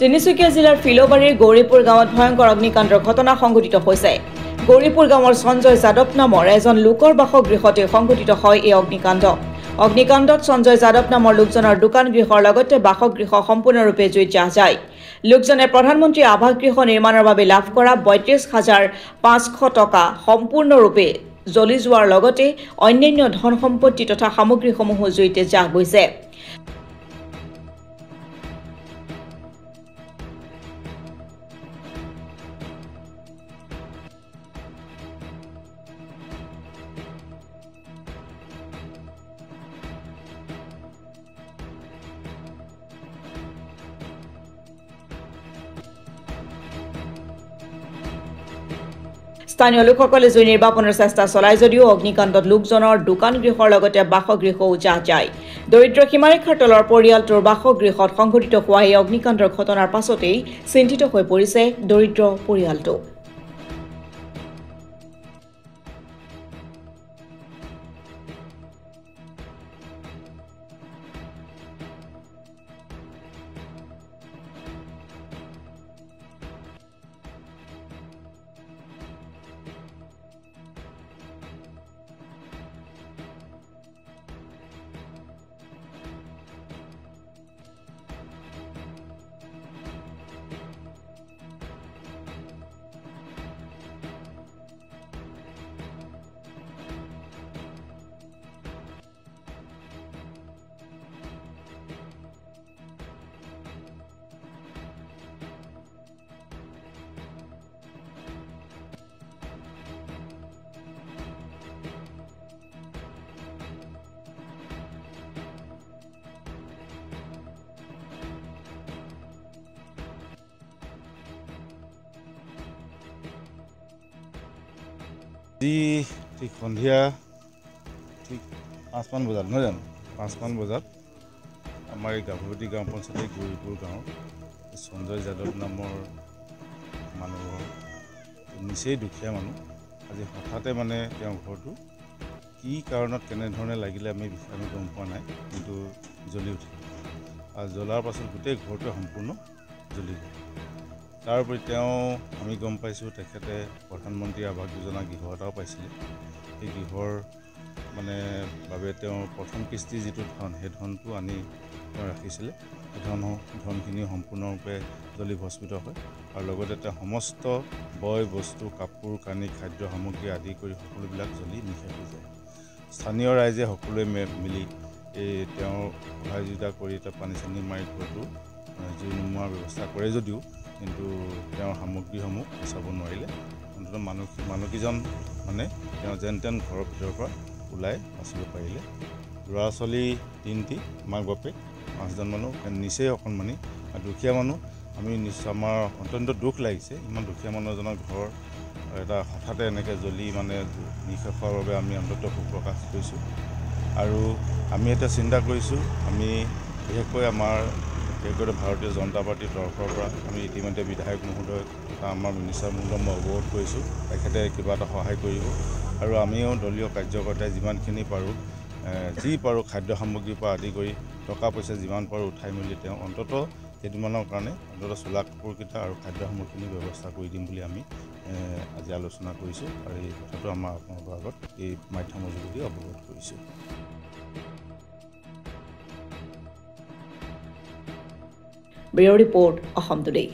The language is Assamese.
তিনিচুকীয়া জিলাৰ ফিলবাৰীৰ গৌৰীপুৰ গাঁৱত ভয়ংকৰ অগ্নিকাণ্ডৰ ঘটনা সংঘটিত হৈছে। গৌৰীপুৰ গাঁৱৰ সঞ্জয় যাদৱ নামৰ এজন লোকৰ বাসগৃহতে সংঘটিত হয় এই অগ্নিকাণ্ড। অগ্নিকাণ্ডত সঞ্জয় যাদৱ নামৰ লোকজনৰ দোকান গৃহৰ লগতে বাসগৃহ সম্পূৰ্ণৰূপে জুইত জাহ যায়। লোকজনে প্ৰধানমন্ত্ৰী আৱাস গৃহ নিৰ্মাণৰ বাবে লাভ কৰা ৩২,৫০০ টকা সম্পূৰ্ণৰূপে জ্বলি যোৱাৰ লগতে অন্যান্য ধন সম্পত্তি তথা সামগ্ৰীসমূহো জুইতে জাহ গৈছে। স্থানীয় লোকসকলে জুই নিৰ্বাপনৰ চেষ্টা চলায় যদিও অগ্নিকাণ্ডত লোকজনৰ দোকান গৃহৰ লগতে বাসগৃহও জাহ যায়। দৰিদ্ৰ সীমাৰেখাৰ তলৰ পৰিয়ালটোৰ বাসগৃহত সংঘটিত হোৱা এই অগ্নিকাণ্ডৰ ঘটনাৰ পাছতেই চিন্তিত হৈ পৰিছে দৰিদ্ৰ পৰিয়ালটো। ঠিক সন্ধিয়া ঠিক 5মান বজাত নহয় জানো 5মান বজাত আমাৰ এই গাভৰুটি গাঁও পঞ্চায়তৰ গৌৰীপুৰ গাঁৱৰ সঞ্জয় যাদৱ নামৰ মানুহ নিচেই দুখীয়া মানুহ আজি হঠাতে মানে তেওঁৰ ঘৰটো কি কাৰণত কেনেধৰণে লাগিলে আমি গম পোৱা নাই, কিন্তু জ্বলি উঠিল আৰু জ্বলাৰ পাছত গোটেই ঘৰটো সম্পূৰ্ণ জ্বলি গ'ল। তাৰ উপৰি আমি গম পাইছোঁ তেখেতে প্ৰধানমন্ত্ৰী আৱাস যোজনা গৃহ এটাও পাইছিলে। সেই গৃহৰ বাবে তেওঁৰ প্ৰথম কিস্তি যিটো ধন, সেই ধনটো আনি তেওঁ ৰাখিছিলে। সেই ধনখিনি সম্পূৰ্ণৰূপে জ্বলি ভস্মিত হয় আৰু লগতে তেওঁ সমস্ত বয় বস্তু, কাপোৰ কানি, খাদ্য সামগ্ৰী আদি কৰি সকলোবিলাক জ্বলি নিশেষ হৈ যায়। স্থানীয় ৰাইজে সকলোৱে মিলি তেওঁৰ সহযোগিতা কৰি পানী চানী মাৰি ঘৰটো জুই নুমুৱাৰ ব্যৱস্থা কৰে যদিও কিন্তু তেওঁৰ সামগ্ৰীসমূহ চাব নোৱাৰিলে। অন্ততঃ মানুহকেইজন তেওঁ যেন তেন ঘৰৰ ভিতৰৰ পৰা ওলাই বাচিব পাৰিলে। ল'ৰা ছোৱালী 3টি, মাক বাপেক 5জন মানুহ, নিচেই অকণমানি দুখীয়া মানুহ। আমাৰ অত্যন্ত দুখ লাগিছে, ইমান দুখীয়া মানুহ এজনৰ ঘৰ এটা হঠাতে এনেকৈ জ্বলি নিশেষ হোৱাৰ বাবে আমি অন্ততঃ শোক প্ৰকাশ কৰিছোঁ। আৰু আমি এতিয়া চিন্তা কৰিছোঁ, আমি বিশেষকৈ ভাৰতীয় জনতা পাৰ্টীৰ তৰফৰ পৰা আমি ইতিমধ্যে বিধায়ক মহোদয় আমাৰ মিনিষ্টাৰ মহোদয়ক মই অৱগত কৰিছোঁ। তেখেতে কিবা এটা সহায় কৰিব আৰু আমিও দলীয় কাৰ্যকৰ্তাই যিমানখিনি পাৰোঁ খাদ্য সামগ্ৰীৰ পৰা আদি কৰি টকা পইচা যিমান পাৰোঁ উঠাই মেলি তেওঁ অন্ততঃ কেইদিনমানৰ কাৰণে চোলা কাপোৰকেইটা আৰু খাদ্য সামগ্ৰীখিনি ব্যৱস্থা কৰি দিম বুলি আমি আজি আলোচনা কৰিছোঁ আৰু এই কথাটো আমাৰ আপোনালোকৰ আগত এই মাধ্যমৰ যোগেদি অৱগত কৰিছোঁ। Bureau report, Assam today.